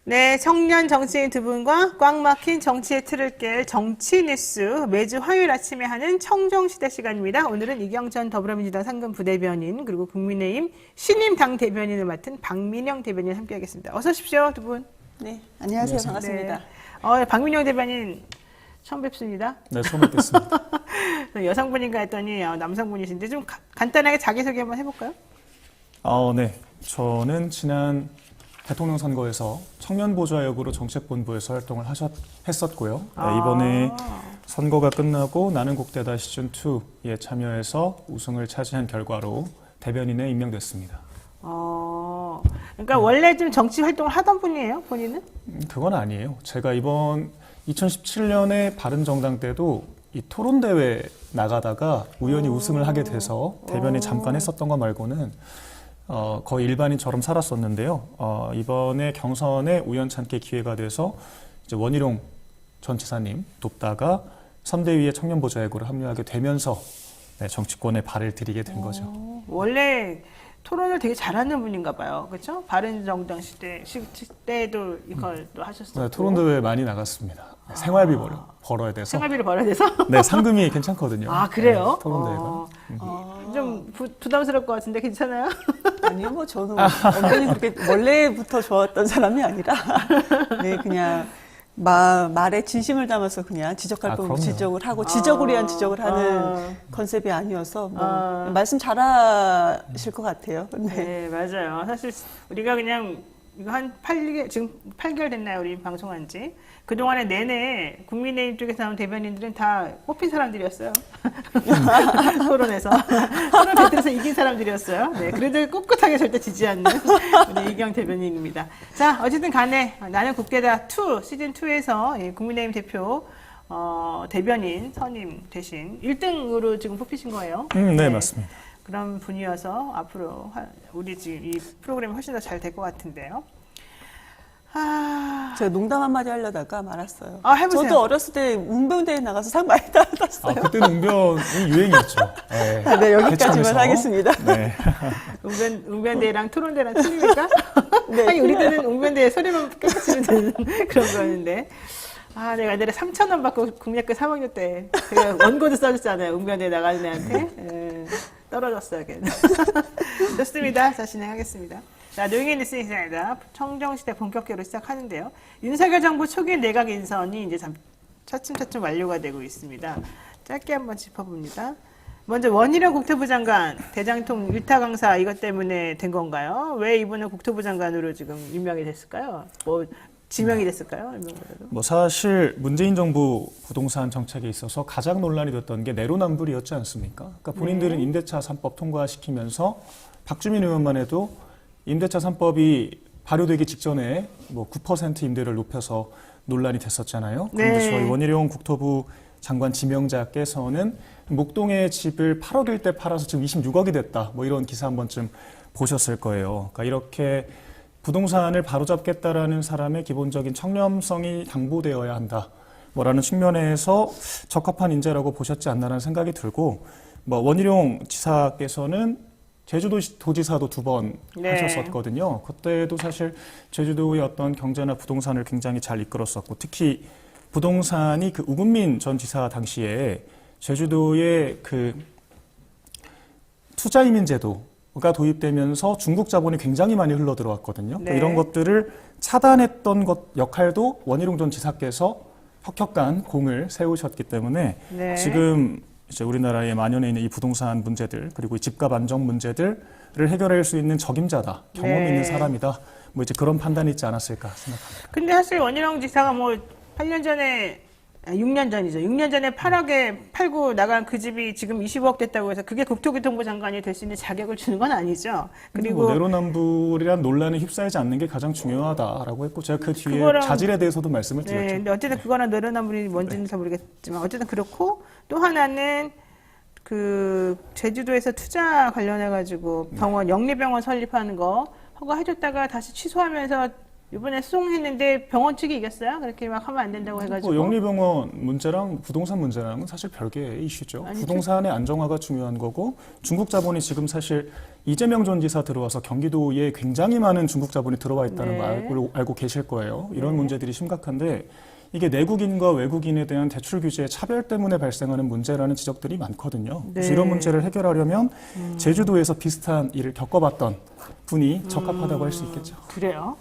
네, 청년 정치인 두 분과 꽉 막힌 정치의 틀을 깰 정치 뉴스 매주 화요일 아침에 하는 청정시대 시간입니다. 오늘은 이경천 더불어민주당 상근 부대변인 그리고 국민의힘 신임 당 대변인을 맡은 박민영 대변인 함께하겠습니다. 어서 오십시오, 두 분. 네, 안녕하세요. 반갑습니다. 네. 박민영 대변인 처음 뵙습니다. 네, 처음 뵙겠습니다. 여성분인가 했더니 남성분이신데 좀 간단하게 자기소개 한번 해볼까요? 네. 저는 지난 대통령 선거에서 청년보좌 역으로 정책본부에서 활동을 했었고요. 네, 이번에 선거가 끝나고 나는 국대다 시즌2에 참여해서 우승을 차지한 결과로 대변인에 임명됐습니다. 그러니까 원래 좀 정치 활동을 하던 분이에요, 본인은? 그건 아니에요. 제가 이번 2017년에 바른정당 때도 이 토론대회 나가다가 우연히 우승을 하게 돼서 대변인 잠깐 했었던 거 말고는 거의 일반인처럼 살았었는데요. 이번에 경선에 우연찮게 기회가 돼서 이제 원희룡 전 지사님 돕다가 선대위의 청년보좌역으로 합류하게 되면서 네, 정치권에 발을 들이게 된 거죠. 원래 토론을 되게 잘하는 분인가 봐요. 그렇죠? 바른정당 시대도 이걸 또 하셨었고. 네, 토론대회 많이 나갔습니다. 네, 생활비 벌어야 돼서. 생활비를 벌어야 돼서? 네, 상금이 괜찮거든요. 아, 그래요? 네, 토론대회가. 좀 부담스러울 것 같은데 괜찮아요? 아니요, 뭐 저는 완전히 그렇게 원래부터 좋았던 사람이 아니라 네, 그냥 말에 진심을 담아서 그냥 지적할 부분 지적을 하고 지적을 위한 지적을 하는 컨셉이 아니어서 말씀 잘하실 것 같아요. 네. 네, 맞아요. 사실 우리가 그냥 이거 한 8개월, 지금 8개월 됐나요? 우리 방송한 지. 그동안에 내내 국민의힘 쪽에서 나온 대변인들은 다 뽑힌 사람들이었어요. 토론에서. 토론 배틀에서 이긴 사람들이었어요. 네, 그래도 꿋꿋하게 절대 지지 않는 우리 이경 대변인입니다. 자, 어쨌든 간에 나는 국대다 2, 시즌2에서 국민의힘 대표 대변인 선임 대신 1등으로 지금 뽑히신 거예요. 네, 맞습니다. 그런 분이어서 앞으로 우리 지금 이 프로그램이 훨씬 더 잘 될 것 같은데요. 제가 농담 한마디 하려다가 말았어요. 해보세요. 저도 어렸을 때 웅변대회 나가서 상 많이 받았어요. 그때는 웅변이 유행이었죠. 네, 네, 여기까지만 개천에서. 하겠습니다. 네. 웅변대회랑 토론대회랑 틀립니까? 네, 아니, 우리 때는 웅변대회 소리만 깨끗이면 되는 그런 거였는데. 내가 옛날에 3,000원 받고 국민학교 3학년 때 제가 원고도 써줬잖아요. 웅변대회 나가는 애한테. 떨어졌어요, 걔는. 좋습니다. 자, 진행하겠습니다. 자, 노영희 뉴스 인사이다. 청정시대 본격적으로 시작하는데요. 윤석열 정부 초기 내각 인선이 이제 차츰차츰 완료가 되고 있습니다. 짧게 한번 짚어봅니다. 먼저 원희룡 국토부 장관, 대장통 일타 강사 이것 때문에 된 건가요? 왜 이분은 국토부 장관으로 지금 임명이 됐을까요? 지명이 됐을까요? 사실 문재인 정부 부동산 정책에 있어서 가장 논란이 됐던 게 내로남불이었지 않습니까? 그러니까 본인들은 임대차 3법 통과시키면서 박주민 의원만 해도 임대차 3법이 발효되기 직전에 9% 임대를 높여서 논란이 됐었잖아요. 그런데 저희 원희룡 국토부 장관 지명자께서는 목동의 집을 8억일 때 팔아서 지금 26억이 됐다. 이런 기사 한 번쯤 보셨을 거예요. 그러니까 이렇게 부동산을 바로잡겠다라는 사람의 기본적인 청렴성이 당보되어야 한다. 라는 측면에서 적합한 인재라고 보셨지 않나라는 생각이 들고, 원희룡 지사께서는 제주도지사도 2번 하셨었거든요. 그때도 사실 제주도의 어떤 경제나 부동산을 굉장히 잘 이끌었었고, 특히 부동산이 그 우금민 전 지사 당시에 제주도의 그 투자이민 제도가 도입되면서 중국 자본이 굉장히 많이 흘러 들어왔거든요. 이런 것들을 차단했던 역할도 원희룡 전 지사께서 혁혁한 공을 세우셨기 때문에 지금 이제 우리나라에 만연해 있는 이 부동산 문제들 그리고 이 집값 안정 문제들을 해결할 수 있는 적임자다, 경험 있는 사람이다, 이제 그런 판단이 있지 않았을까 생각합니다. 근데 사실 원희룡 지사가 8년 전에 6년 전이죠. 6년 전에 8억에 팔고 나간 그 집이 지금 25억 됐다고 해서 그게 국토교통부 장관이 될 수 있는 자격을 주는 건 아니죠. 그리고 내로남불이란 논란에 휩싸이지 않는 게 가장 중요하다라고 했고 제가 그 뒤에 자질에 대해서도 말씀을 드렸죠. 근데 어쨌든 그거랑 내로남불이 뭔지는 잘 모르겠지만 어쨌든 그렇고 또 하나는 그 제주도에서 투자 관련해 가지고 병원 영리병원 설립하는 거 허가해줬다가 다시 취소하면서 이번에 소송했는데 병원 측이 이겼어요? 그렇게 막 하면 안 된다고 해가지고. 영리병원 문제랑 부동산 문제랑은 사실 별개의 이슈죠. 아니, 부동산의 안정화가 중요한 거고 중국 자본이 지금 사실 이재명 전 지사 들어와서 경기도에 굉장히 많은 중국 자본이 들어와 있다는 네. 걸 알고 계실 거예요. 이런 네. 문제들이 심각한데 이게 내국인과 외국인에 대한 대출 규제의 차별 때문에 발생하는 문제라는 지적들이 많거든요. 그래서 네. 이런 문제를 해결하려면 제주도에서 비슷한 일을 겪어봤던 분이 적합하다고 할 수 있겠죠. 그래요?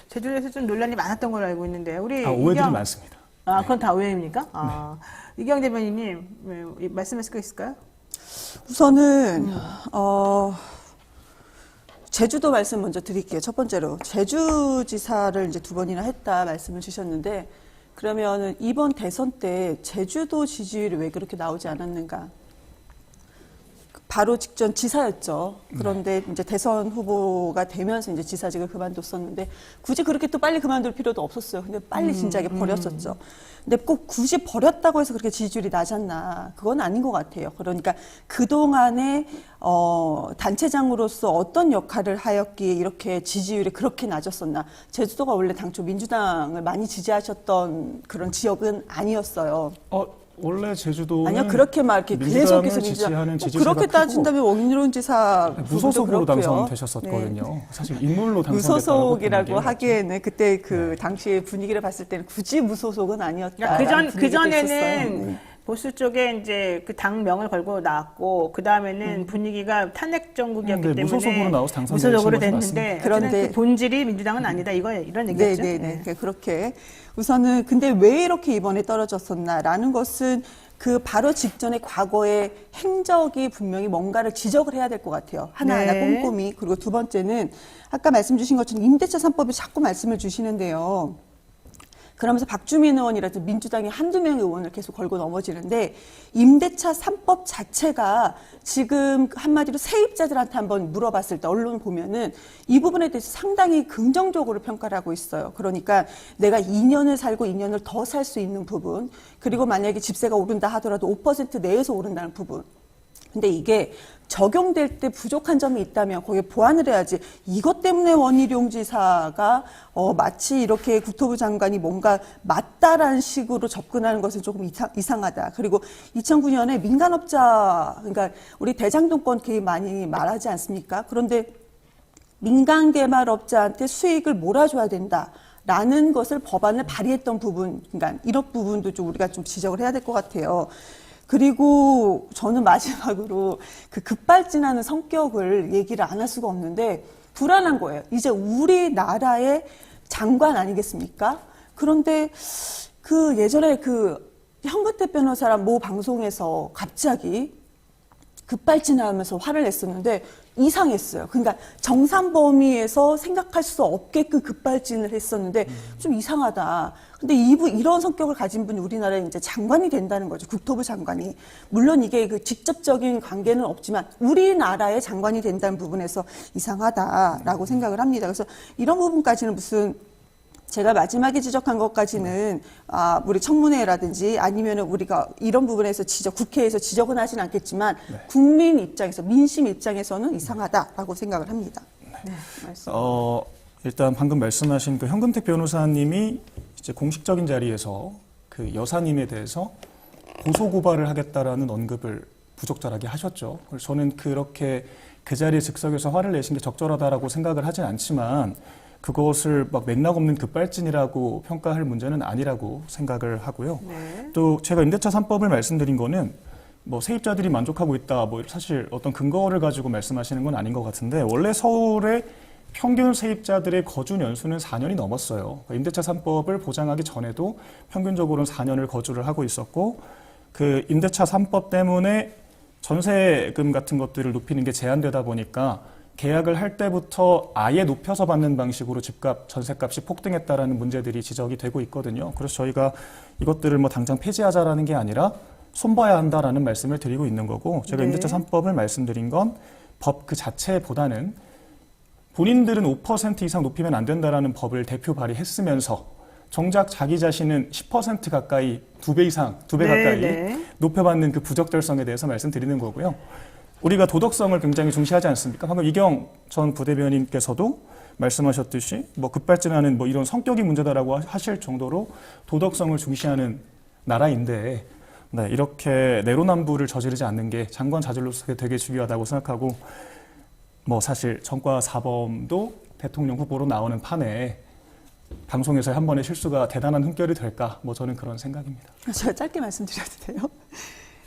제주도에서 좀 논란이 많았던 걸로 알고 있는데 우리 오해들이 많습니다. 아, 그건 다 오해입니까? 아, 이경 대변인님 말씀하실 거 있을까요? 우선은 제주도 말씀 먼저 드릴게요. 첫 번째로 제주지사를 이제 2번이나 했다 말씀을 주셨는데 그러면은 이번 대선 때 제주도 지지율이 왜 그렇게 나오지 않았는가? 바로 직전 지사였죠. 그런데 이제 대선 후보가 되면서 이제 지사직을 그만뒀었는데 굳이 그렇게 또 빨리 그만둘 필요도 없었어요. 근데 빨리 진작에 버렸었죠. 근데 꼭 굳이 버렸다고 해서 그렇게 지지율이 낮았나? 그건 아닌 것 같아요. 그러니까 그동안에 단체장으로서 어떤 역할을 하였기에 이렇게 지지율이 그렇게 낮았었나? 제주도가 원래 당초 민주당을 많이 지지하셨던 그런 지역은 아니었어요. 원래 제주도는 아니요, 그렇게 막 이렇게 계속해서 지지하는 지지세가 그렇게 따진다면 원희룡 지사 무소속으로 그렇고요. 당선되셨었거든요. 네. 사실 인물로 당선됐다고 무소속이라고 하기에는 그때 그 당시의 분위기를 봤을 때는 굳이 무소속은 아니었다. 그 전에는 보수 쪽에 이제 그 당명을 걸고 나왔고 그 다음에는 분위기가 탄핵 정국이었기 때문에 무소속으로 나와서 당선되신 무소속으로 것이 됐는데 그런데 그 본질이 민주당은 아니다 이런 얘기죠. 네네네. 그렇게 우선은 근데 왜 이렇게 이번에 떨어졌었나라는 것은 그 바로 직전에 과거의 행적이 분명히 뭔가를 지적을 해야 될 것 같아요. 하나하나 네. 꼼꼼히. 그리고 두 번째는 아까 말씀 주신 것처럼 임대차 3법을 자꾸 말씀을 주시는데요. 그러면서 박주민 의원이라든지 민주당의 한두 명의 의원을 계속 걸고 넘어지는데 임대차 3법 자체가 지금 한마디로 세입자들한테 한번 물어봤을 때 언론 보면은 이 부분에 대해서 상당히 긍정적으로 평가를 하고 있어요. 그러니까 내가 2년을 살고 2년을 더 살 수 있는 부분 그리고 만약에 집세가 오른다 하더라도 5% 내에서 오른다는 부분. 근데 이게 적용될 때 부족한 점이 있다면 거기에 보완을 해야지 이것 때문에 원희룡 지사가 마치 이렇게 국토부 장관이 뭔가 맞다라는 식으로 접근하는 것은 조금 이상하다. 그리고 2009년에 민간업자 그러니까 우리 대장동권 개입 많이 말하지 않습니까? 그런데 민간개발업자한테 수익을 몰아줘야 된다. 라는 것을 법안을 발의했던 부분, 그러니까 이런 부분도 좀 우리가 좀 지적을 해야 될 것 같아요. 그리고 저는 마지막으로 그 급발진하는 성격을 얘기를 안 할 수가 없는데 불안한 거예요. 이제 우리나라의 장관 아니겠습니까? 그런데 그 예전에 그 현근택 변호사랑 모 방송에서 갑자기 급발진하면서 화를 냈었는데 이상했어요. 그러니까 정상 범위에서 생각할 수 없게끔 급발진을 했었는데 좀 이상하다. 근데 이런 성격을 가진 분이 우리나라에 이제 장관이 된다는 거죠. 국토부 장관이. 물론 이게 그 직접적인 관계는 없지만 우리나라의 장관이 된다는 부분에서 이상하다라고 생각을 합니다. 그래서 이런 부분까지는 무슨 제가 마지막에 지적한 것까지는 우리 청문회라든지 아니면 우리가 이런 부분에서 국회에서 지적은 하진 않겠지만 국민 입장에서 민심 입장에서는 이상하다라고 생각을 합니다. 네, 말씀. 일단 방금 말씀하신 그 현근택 변호사님이 이제 공식적인 자리에서 그 여사님에 대해서 고소 고발을 하겠다라는 언급을 부적절하게 하셨죠. 그래서 저는 그렇게 그 자리에 즉석에서 화를 내신 게 적절하다라고 생각을 하진 않지만 그것을 막 맥락 없는 급발진이라고 평가할 문제는 아니라고 생각을 하고요. 네. 또 제가 임대차 3법을 말씀드린 거는 뭐 세입자들이 만족하고 있다, 뭐 사실 어떤 근거를 가지고 말씀하시는 건 아닌 것 같은데 원래 서울의 평균 세입자들의 거주 연수는 4년이 넘었어요. 임대차 3법을 보장하기 전에도 평균적으로는 4년을 거주를 하고 있었고 그 임대차 3법 때문에 전세금 같은 것들을 높이는 게 제한되다 보니까 계약을 할 때부터 아예 높여서 받는 방식으로 집값, 전세값이 폭등했다라는 문제들이 지적이 되고 있거든요. 그래서 저희가 이것들을 뭐 당장 폐지하자라는 게 아니라 손봐야 한다라는 말씀을 드리고 있는 거고 제가 네. 임대차 3법을 말씀드린 건 법 그 자체보다는 본인들은 5% 이상 높이면 안 된다라는 법을 대표 발의했으면서 정작 자기 자신은 10% 가까이, 2배 이상, 2배 네, 가까이 네. 높여받는 그 부적절성에 대해서 말씀드리는 거고요. 우리가 도덕성을 굉장히 중시하지 않습니까? 방금 이경 전 부대변인께서도 말씀하셨듯이 뭐 급발진하는 뭐 이런 성격이 문제다라고 하실 정도로 도덕성을 중시하는 나라인데 네, 이렇게 내로남불을 저지르지 않는 게 장관 자질로서 되게 중요하다고 생각하고 뭐 사실 전과 사범도 대통령 후보로 나오는 판에 방송에서 한 번의 실수가 대단한 흠결이 될까? 뭐 저는 그런 생각입니다. 제가 짧게 말씀드려도 돼요?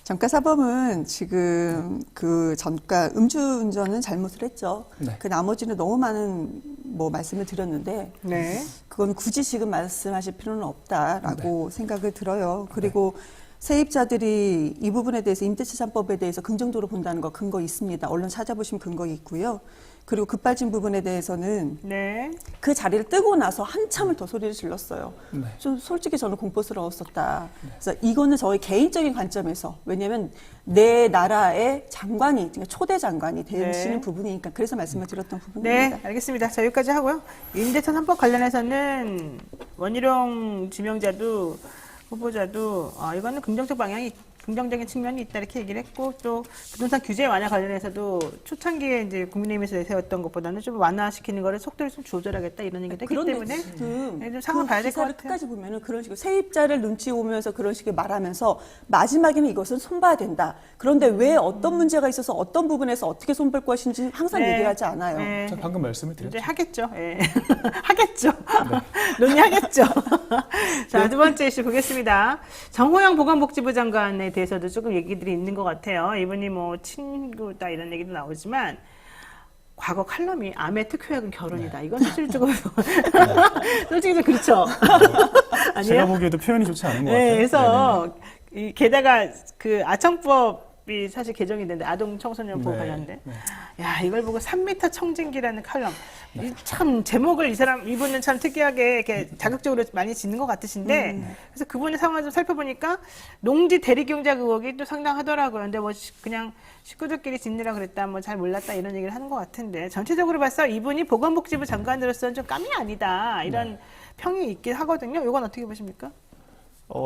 전과 사범은 지금 그 전과 음주운전은 잘못을 했죠. 네. 그 나머지는 너무 많은 뭐 말씀을 드렸는데 네. 그건 굳이 지금 말씀하실 필요는 없다라고 생각을 들어요. 그리고 세입자들이 이 부분에 대해서 임대차 3법에 대해서 긍정적으로 본다는 거 근거 있습니다. 언론 찾아보시면 근거 있고요. 그리고 급발진 부분에 대해서는 네. 그 자리를 뜨고 나서 한참을 더 소리를 질렀어요. 네. 좀 솔직히 저는 공포스러웠었다. 그래서 이거는 저의 개인적인 관점에서 왜냐하면 내 나라의 장관이 그러니까 초대 장관이 되시는 네. 부분이니까 그래서 말씀을 드렸던 부분입니다. 네, 알겠습니다. 자, 여기까지 하고요. 임대차 3법 관련해서는 원희룡 지명자도 후보자도 이거는 긍정적인 측면이 있다 이렇게 얘기를 했고 또 부동산 규제 완화 관련해서도 초창기에 이제 국민의힘에서 내세웠던 것보다는 좀 완화시키는 거를 속도를 좀 조절하겠다 이런 얘기도 했기 그런데 때문에 지금 네, 좀 상황 봐야 될 것 기사를 같아요. 끝까지 보면은 그런 식으로 세입자를 눈치 보면서 그런 식의 말하면서 마지막에는 이것은 손봐야 된다. 그런데 왜 어떤 문제가 있어서 어떤 부분에서 어떻게 손볼 것인지 항상 네. 얘기하지 않아요. 네. 자, 방금 말씀을 이제 드렸죠. 하겠죠. 예. 하겠죠. 논의하겠죠. 자, 두 번째 이슈 보겠습니다. 정호영 보건복지부 장관에 대해서도 조금 얘기들이 있는 것 같아요. 이분이 뭐 친구다 이런 얘기도 나오지만 과거 칼럼이 암의 특효약은 결혼이다. 이건 사실 조금 솔직히 좀 그렇죠. 제가 아니에요? 보기에도 표현이 좋지 않은 것 네, 같아요. 그래서 게다가 그 아청법이 사실 개정이 됐는데 아동 청소년법 네. 관련된. 네. 야, 이걸 보고 3m 청진기라는 칼럼. 참 제목을 이분은 참 특이하게 이렇게 자극적으로 많이 짓는 것 같으신데 그래서 그분의 상황을 좀 살펴보니까 농지 대리경작 의혹이 또 상당하더라고요. 근데 뭐 그냥 식구들끼리 짓느라 그랬다, 뭐 잘 몰랐다 이런 얘기를 하는 것 같은데 전체적으로 봐서 이분이 보건복지부 장관으로서는 좀 깜이 아니다 이런 평이 있긴 하거든요. 이건 어떻게 보십니까?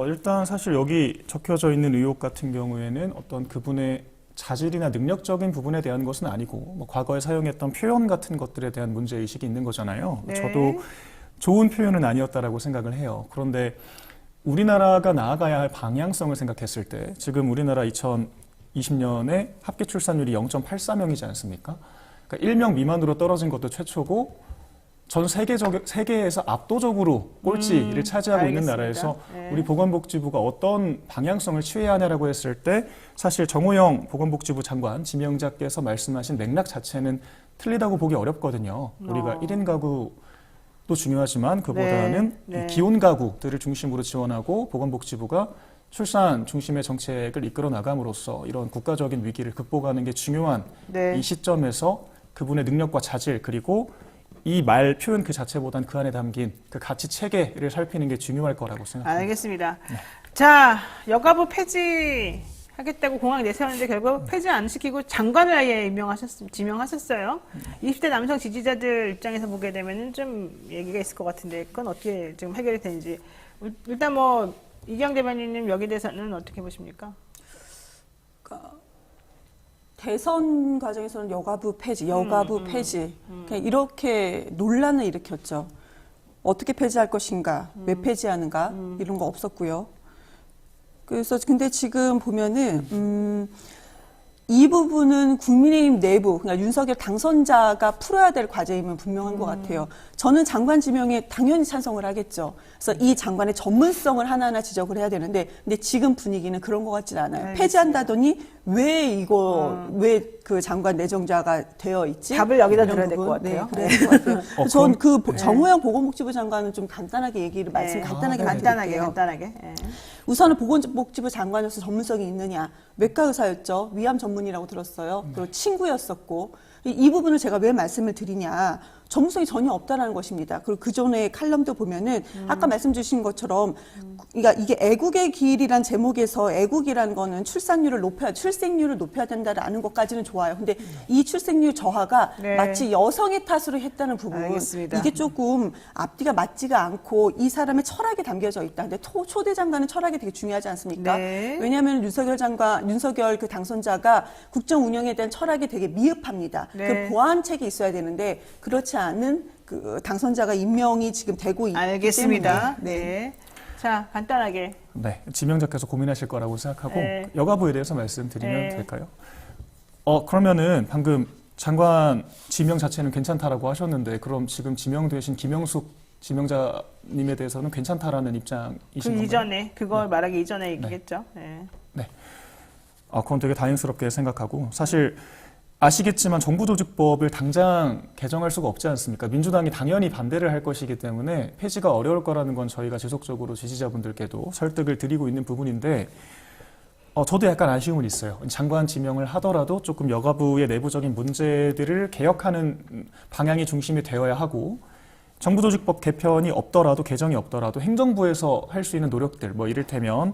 일단 사실 여기 적혀져 있는 의혹 같은 경우에는 어떤 그분의 자질이나 능력적인 부분에 대한 것은 아니고 뭐 과거에 사용했던 표현 같은 것들에 대한 문제의식이 있는 거잖아요. 네. 저도 좋은 표현은 아니었다라고 생각을 해요. 그런데 우리나라가 나아가야 할 방향성을 생각했을 때 지금 우리나라 2020년에 합계 출산율이 0.84명이지 않습니까? 그러니까 1명 미만으로 떨어진 것도 최초고 전 세계에서 압도적으로 꼴찌를 차지하고 있는 알겠습니다. 나라에서 네. 우리 보건복지부가 어떤 방향성을 취해야 하냐라고 했을 때 사실 정호영 보건복지부 장관 지명자께서 말씀하신 맥락 자체는 틀리다고 보기 어렵거든요. 우리가 1인 가구도 중요하지만 그보다는 네. 네. 이 기혼 가구들을 중심으로 지원하고 보건복지부가 출산 중심의 정책을 이끌어 나감으로써 이런 국가적인 위기를 극복하는 게 중요한 네. 이 시점에서 그분의 능력과 자질 그리고 이 말 표현 그 자체보단 그 안에 담긴 그 가치 체계를 살피는 게 중요할 거라고 생각합니다. 알겠습니다. 자, 여가부 폐지하겠다고 공약 내세웠는데 결국 폐지 안 시키고 장관을 아예 지명하셨어요. 20대 남성 지지자들 입장에서 보게 되면 좀 얘기가 있을 것 같은데 그건 어떻게 지금 해결이 되는지. 일단 뭐 이경 대변인님 여기 대해서는 어떻게 보십니까? 대선 과정에서는 여가부 폐지 그냥 이렇게 논란을 일으켰죠. 어떻게 폐지할 것인가, 왜 폐지하는가 이런 거 없었고요. 그래서 근데 지금 보면은 이 부분은 국민의힘 내부, 그러니까 윤석열 당선자가 풀어야 될 과제임은 분명한 것 같아요. 저는 장관 지명에 당연히 찬성을 하겠죠. 그래서 이 장관의 전문성을 하나하나 지적을 해야 되는데, 근데 지금 분위기는 그런 것 같진 않아요. 알겠습니다. 폐지한다더니 왜 그 장관 내정자가 되어 있지? 답을 여기다 이런 들어야 될 것 부분. 같아요. 네, 그래야 될 것 같아요. 전 그 네. 정호영 보건복지부 장관은 좀 간단하게 얘기를 간단하게 드릴게요. 간단하게. 예. 우선은 보건복지부 장관으로서 전문성이 있느냐. 외과 의사였죠. 위암 전문이라고 들었어요. 그리고 친구였었고. 이 부분을 제가 왜 말씀을 드리냐. 전문성이 전혀 없다라는 것입니다. 그리고 그 전에 칼럼도 보면은 아까 말씀 주신 것처럼 그러니까 이게 애국의 길이란 제목에서 애국이라는 거는 출생률을 높여야 된다라는 것까지는 좋아요. 근데 이 출생률 저하가 네. 마치 여성의 탓으로 했다는 부분. 알겠습니다. 이게 조금 앞뒤가 맞지가 않고 이 사람의 철학이 담겨져 있다. 근데 초 대장관은 철학이 되게 중요하지 않습니까? 네. 왜냐하면 윤석열 그 당선자가 국정 운영에 대한 철학이 되게 미흡합니다. 네. 그 보완책이 있어야 되는데 그렇지 않은 그 당선자가 임명이 지금 되고 있기 알겠습니다. 때문에 네. 자, 간단하게. 네, 지명자께서 고민하실 거라고 생각하고 네. 여가부에 대해서 말씀드리면 네. 될까요? 그러면은 방금 장관 지명 자체는 괜찮다라고 하셨는데 그럼 지금 지명되신 김영숙 지명자님에 대해서는 괜찮다라는 입장이신 그 건가요? 이전에, 그걸 말하기 이전에 얘기했죠. 네. 그건 되게 다행스럽게 생각하고 사실 아시겠지만 정부조직법을 당장 개정할 수가 없지 않습니까? 민주당이 당연히 반대를 할 것이기 때문에 폐지가 어려울 거라는 건 저희가 지속적으로 지지자분들께도 설득을 드리고 있는 부분인데 저도 약간 아쉬움은 있어요. 장관 지명을 하더라도 조금 여가부의 내부적인 문제들을 개혁하는 방향이 중심이 되어야 하고 정부조직법 개편이 없더라도 개정이 없더라도 행정부에서 할 수 있는 노력들 뭐 이를테면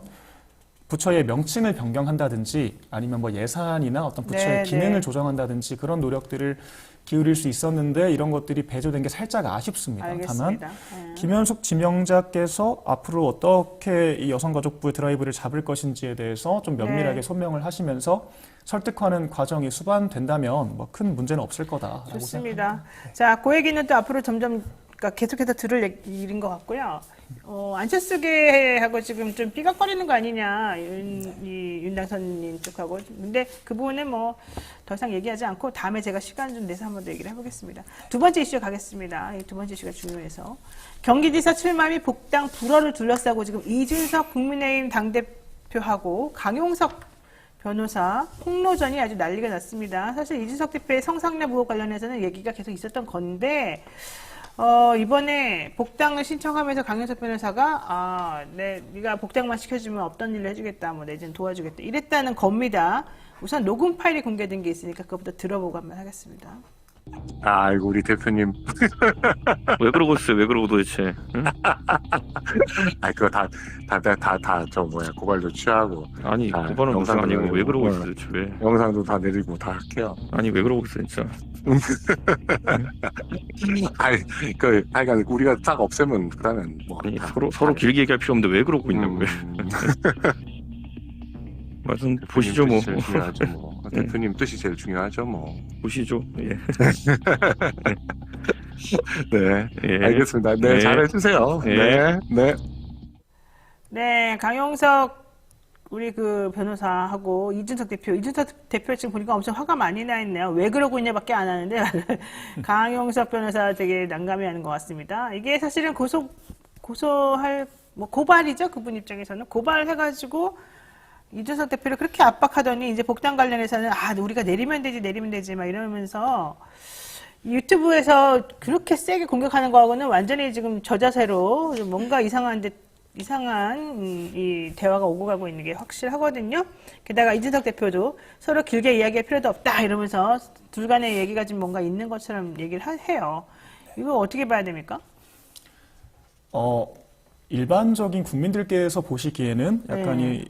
부처의 명칭을 변경한다든지 아니면 뭐 예산이나 어떤 부처의 네, 기능을 네. 조정한다든지 그런 노력들을 기울일 수 있었는데 이런 것들이 배제된 게 살짝 아쉽습니다. 알겠습니다. 다만 김현숙 지명자께서 앞으로 어떻게 이 여성가족부의 드라이브를 잡을 것인지에 대해서 좀 면밀하게 네. 소명을 하시면서 설득하는 과정이 수반된다면 뭐 큰 문제는 없을 거다라고 생각합니다. 좋습니다. 자, 그 얘기는 또 앞으로 점점 그러니까 계속해서 들을 일인 것 같고요. 안철수계하고 지금 좀 삐걱거리는 거 아니냐, 윤당선님 쪽하고. 근데 그 부분은 뭐 더 이상 얘기하지 않고 다음에 제가 시간 좀 내서 한번 더 얘기를 해보겠습니다. 두 번째 이슈 가겠습니다. 이 두 번째 이슈가 중요해서. 경기지사 출마 및 복당 불허를 둘러싸고 지금 이준석 국민의힘 당대표하고 강용석 변호사 폭로전이 아주 난리가 났습니다. 사실 이준석 대표의 성상납 의혹 관련해서는 얘기가 계속 있었던 건데, 이번에 복당을 신청하면서 강용석 변호사가, 네가 복당만 시켜주면 없던 일을 해주겠다, 뭐, 내지는 도와주겠다, 이랬다는 겁니다. 우선 녹음 파일이 공개된 게 있으니까 그것부터 들어보고 한번 하겠습니다. 아이고 우리 대표님. 왜 그러고 있어요? 왜 그러고 도대체? 응? 아 그거 다 저 고발도 취하고. 아니 아, 고발은 무슨 영상도 아니고 왜 그러고 내리고, 있어요? 도대체 왜? 영상도 다 내리고 다 할게요. 아니 왜 그러고 있어요 진짜? 하여간 우리가 딱 없애면 그다음엔 뭐. 아니 서로 길게 얘기할 필요 없는데 왜 그러고 있냐고요? 말씀 보시죠 뭐. 제일 중요하죠 뭐. 대표님 뜻이 제일 중요하죠 뭐. 보시죠. 예. 네. 예. 알겠습니다. 네, 네. 잘해주세요. 네. 네. 네. 네, 강용석 우리 그 변호사하고 이준석 대표 지금 보니까 엄청 화가 많이 나 있네요. 왜 그러고 있냐밖에 안 하는데 강용석 변호사 되게 난감해하는 것 같습니다. 이게 사실은 고소할 뭐 고발이죠. 그분 입장에서는 고발해가지고 이준석 대표를 그렇게 압박하더니 이제 복당 관련해서는 우리가 내리면 되지 막 이러면서 유튜브에서 그렇게 세게 공격하는 거하고는 완전히 지금 저자세로 뭔가 이상한 이 대화가 오고 가고 있는 게 확실하거든요. 게다가 이준석 대표도 서로 길게 이야기할 필요도 없다 이러면서 둘 간의 얘기가 좀 뭔가 있는 것처럼 얘기를 해요. 이거 어떻게 봐야 됩니까? 일반적인 국민들께서 보시기에는 약간 네. 이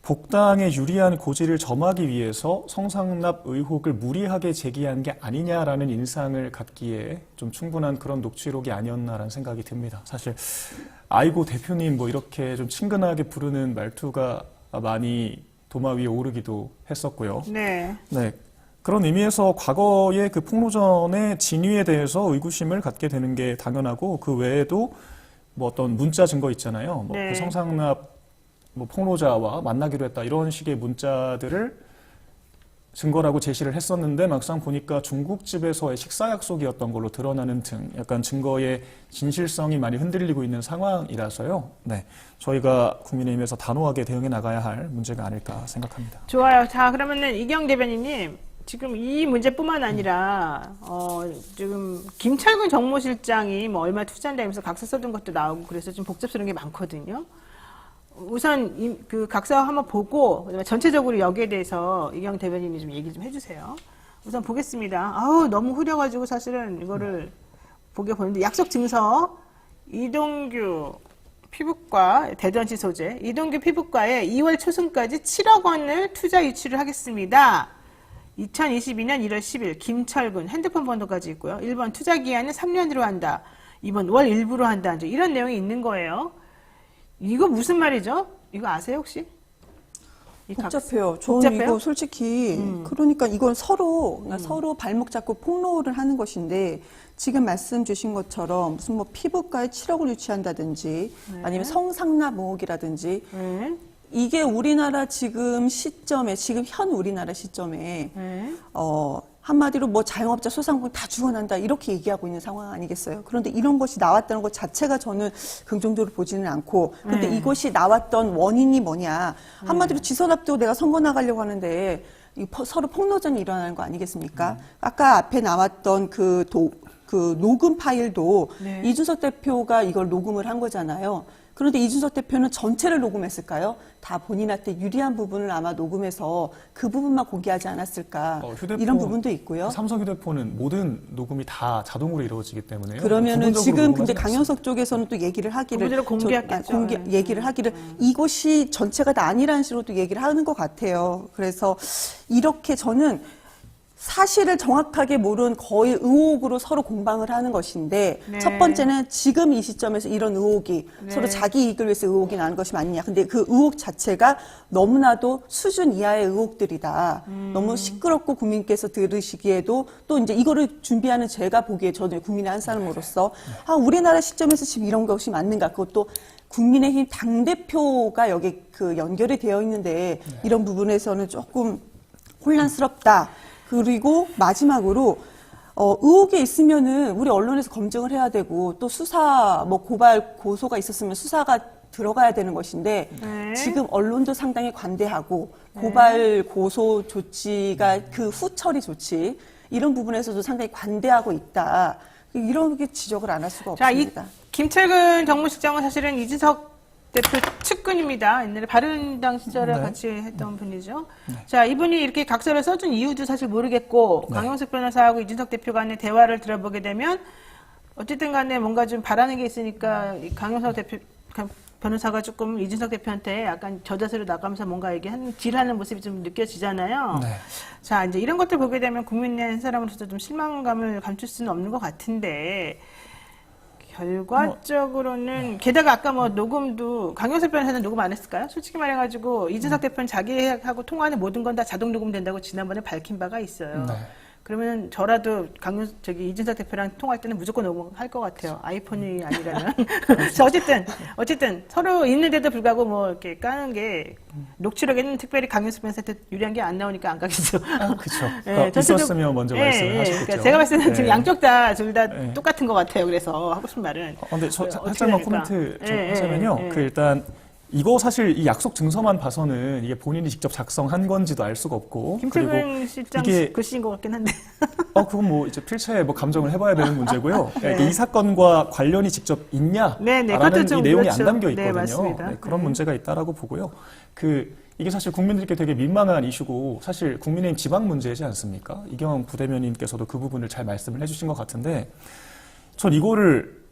복당에 유리한 고지를 점하기 위해서 성상납 의혹을 무리하게 제기한 게 아니냐라는 인상을 갖기에 좀 충분한 그런 녹취록이 아니었나라는 생각이 듭니다. 사실 아이고 대표님 뭐 이렇게 좀 친근하게 부르는 말투가 많이 도마 위에 오르기도 했었고요. 네. 네. 그런 의미에서 과거의 그 폭로전의 진위에 대해서 의구심을 갖게 되는 게 당연하고 그 외에도 뭐 어떤 문자 증거 있잖아요. 뭐 네. 그 성상납 뭐 폭로자와 만나기로 했다 이런 식의 문자들을 증거라고 제시를 했었는데 막상 보니까 중국집에서의 식사 약속이었던 걸로 드러나는 등 약간 증거의 진실성이 많이 흔들리고 있는 상황이라서요. 네, 저희가 국민의힘에서 단호하게 대응해 나가야 할 문제가 아닐까 생각합니다. 좋아요. 자, 그러면은 이경 대변인님, 지금 이 문제뿐만 아니라 지금 김철근 정무실장이 뭐 얼마 투자한다면서 각서 써둔 것도 나오고 그래서 좀 복잡스러운 게 많거든요. 우선 그 각서 한번 보고 그다음에 전체적으로 여기에 대해서 이경 대변인이 좀 얘기 좀 해주세요. 우선 보겠습니다. 아우, 너무 흐려가지고 사실은 이거를 보는데, 약속 증서, 이동규 피부과, 대전시 소재, 이동규 피부과에 2월 초순까지 7억 원을 투자 유치를 하겠습니다. 2022년 1월 10일, 김철근, 핸드폰 번호까지 있고요. 1번, 투자 기한은 3년으로 한다. 2번, 월 일부로 한다. 이제 이런 내용이 있는 거예요. 이거 무슨 말이죠? 이거 아세요, 혹시? 복잡해요. 저는 복잡해요? 이거 솔직히 그러니까 이건 서로 발목 잡고 폭로를 하는 것인데 지금 말씀 주신 것처럼 무슨 뭐 피부과에 7억을 유치한다든지 아니면 성상납 의혹이라든지 이게 우리나라 지금 시점에 지금 현 우리나라 시점에 한마디로 뭐 자영업자 소상공인 다 죽어난다 이렇게 얘기하고 있는 상황 아니겠어요? 그런데 이런 것이 나왔다는 것 자체가 저는 긍정적으로 보지는 않고 그런데 이것이 나왔던 원인이 뭐냐 한마디로 지선 앞두고 내가 선거 나가려고 하는데 서로 폭로전이 일어나는 거 아니겠습니까? 아까 앞에 나왔던 그 녹음 파일도 네. 이준석 대표가 이걸 녹음을 한 거잖아요. 그런데 이준석 대표는 전체를 녹음했을까요? 다 본인한테 유리한 부분을 아마 녹음해서 그 부분만 공개하지 않았을까. 이런 부분도 있고요. 삼성 휴대폰은 모든 녹음이 다 자동으로 이루어지기 때문에요. 그러면은 부분적으로 지금 근데 녹음하지 강영석 쪽에서는 또 얘기를 하기를 부분적으로 공개했겠죠. 얘기를 하기를 이것이 전체가 다 아니라는 식으로 또 얘기를 하는 것 같아요. 그래서 이렇게 저는 사실을 정확하게 모른 거의 의혹으로 서로 공방을 하는 것인데 네. 첫 번째는 지금 이 시점에서 이런 의혹이 네. 서로 자기 이익을 위해서 의혹이 나는 것이 맞느냐. 근데 그 의혹 자체가 너무나도 수준 이하의 의혹들이다. 너무 시끄럽고 국민께서 들으시기에도 또 이제 이거를 준비하는 제가 보기에 저는 국민의 한 사람으로서 우리나라 시점에서 지금 이런 것이 맞는가. 그것도 국민의힘 당대표가 여기 그 연결이 되어 있는데 이런 부분에서는 조금 혼란스럽다. 그리고 마지막으로 의혹이 있으면은 우리 언론에서 검증을 해야 되고 또 수사 뭐 고발 고소가 있었으면 수사가 들어가야 되는 것인데 네. 지금 언론도 상당히 관대하고 고발 고소 조치가 그 후처리 조치 이런 부분에서도 상당히 관대하고 있다. 이렇게 지적을 안 할 수가 자, 없습니다. 이 김철근 정무실장은 사실은 이준석 대표 측근입니다. 옛날에 바른당 시절에 네. 같이 했던 분이죠. 자, 이분이 이렇게 각서를 써준 이유도 사실 모르겠고 강용석 변호사하고 이준석 대표 간의 대화를 들어보게 되면 어쨌든 간에 뭔가 좀 바라는 게 있으니까 이 강용석 변호사가 조금 이준석 대표한테 약간 저자세로 나가면서 뭔가 얘기하는 딜하는 모습이 좀 느껴지잖아요. 네. 자, 이제 이런 것들 보게 되면 국민의 한 사람으로서 좀 실망감을 감출 수는 없는 것 같은데 결과적으로는 게다가 아까 뭐 녹음도 강용석 변호사는 녹음 안 했을까요? 솔직히 말해가지고 이준석 대표는 자기하고 통화하는 모든 건 다 자동 녹음된다고 지난번에 밝힌 바가 있어요. 네. 그러면 저라도 이준석 대표랑 통화할 때는 무조건 녹음할 것 같아요. 아이폰이 아니라면. 자, 어쨌든 서로 있는데도 불구하고 뭐 이렇게 까는 게 녹취록에는 특별히 강용석 변호사한테 유리한 게 안 나오니까 안 가겠죠. 그렇죠. 예, 있었으면 먼저 말씀을 하셨겠죠. 그러니까 제가 봤을 때는 지금 예. 양쪽 다 둘 다 예. 똑같은 것 같아요. 그래서 하고 싶은 말은. 근데 저 어떻게 살짝만 됩니까? 코멘트 좀 예, 하자면요. 예, 예. 그 일단 이거 사실 이 약속 증서만 봐서는 이게 본인이 직접 작성한 건지도 알 수가 없고 김철근 실장 이게 글씨인 것 같긴 한데. 그건 뭐 이제 필체에 뭐 감정을 해봐야 되는 문제고요. 이 사건과 관련이 직접 있냐라는 네, 그것도 좀 이 내용이 그렇죠. 안 담겨 네, 있거든요. 맞습니다. 그런 네. 문제가 있다라고 보고요. 이게 사실 국민들께 되게 민망한 이슈고 사실 국민의힘 지방 문제이지 않습니까? 이경영 부대변인께서도 그 부분을 잘 말씀을 해주신 것 같은데 전 이거를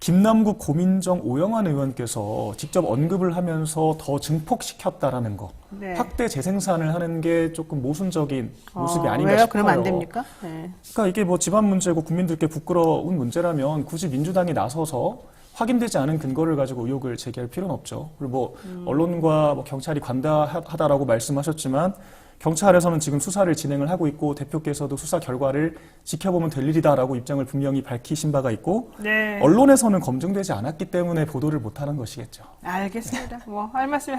김남국, 고민정, 오영환 의원께서 직접 언급을 하면서 더 증폭시켰다라는 거. 네. 확대 재생산을 하는 게 조금 모순적인 모습이 아닌가 왜요? 싶어요. 그러면 안 됩니까? 네. 그러니까 이게 뭐 집안 문제고 국민들께 부끄러운 문제라면 굳이 민주당이 나서서 확인되지 않은 근거를 가지고 의혹을 제기할 필요는 없죠. 그리고 뭐 언론과 뭐 경찰이 관대하다라고 말씀하셨지만 경찰에서는 지금 수사를 진행을 하고 있고 대표께서도 수사 결과를 지켜보면 될 일이다라고 입장을 분명히 밝히신 바가 있고 네. 언론에서는 검증되지 않았기 때문에 보도를 못하는 것이겠죠. 알겠습니다. 뭐 할 말씀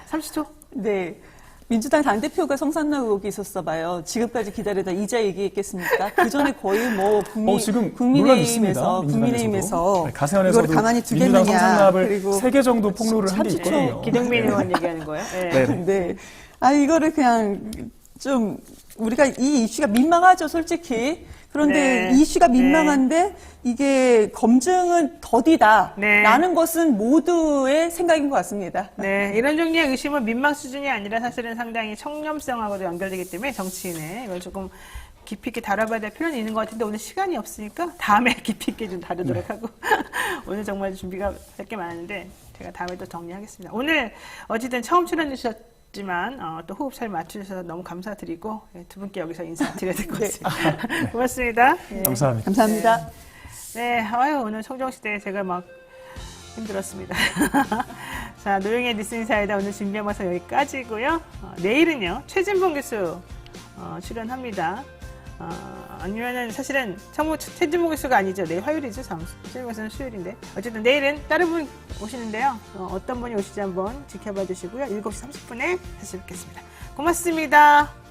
30초. 네. 민주당 당대표가 성산납 의혹이 있었어 봐요. 지금까지 기다리다 이제 얘기했겠습니까? 그 전에 거의 뭐 지금 논란 있습니다. 국민의힘에서 가세현에서도 이걸 가만히 민주당 두겠느냐. 성산납을 그리고 3개 정도 폭로를 한 게 30초 있거든요. 기동민 의원 얘기하는 거예요. 네. 네. 이거를 그냥 좀 우리가 이 이슈가 민망하죠, 솔직히. 그런데 네. 이 이슈가 민망한데 이게 검증은 더디다. 네. 라는 것은 모두의 생각인 것 같습니다. 네, 이런 종류의 의심은 민망 수준이 아니라 사실은 상당히 청렴성하고도 연결되기 때문에 정치인의 이걸 조금 깊이 있게 다뤄봐야 될 필요는 있는 것 같은데 오늘 시간이 없으니까 다음에 깊이 있게 좀 다루도록 하고 오늘 정말 준비가 할 게 많은데 제가 다음에 또 정리하겠습니다. 오늘 어쨌든 처음 출연해 주셨지만 또 호흡 잘 맞추셔서 너무 감사드리고 두 분께 여기서 인사드려야 될 것 같습니다. 고맙습니다. 예. 감사합니다. 감사합니다. 네, 아유, 오늘 청정시대 제가 막 힘들었습니다. 자, 노영의 뉴스인사이다 오늘 준비한 것은 여기까지고요. 내일은요, 최진봉 교수 출연합니다. 아니면은 사실은 최진봉 교수가 아니죠. 내일 화요일이죠. 최진봉 교수는 수요일인데. 어쨌든 내일은 다른 분 오시는데요. 어떤 분이 오실지 한번 지켜봐 주시고요. 7시 30분에 다시 뵙겠습니다. 고맙습니다.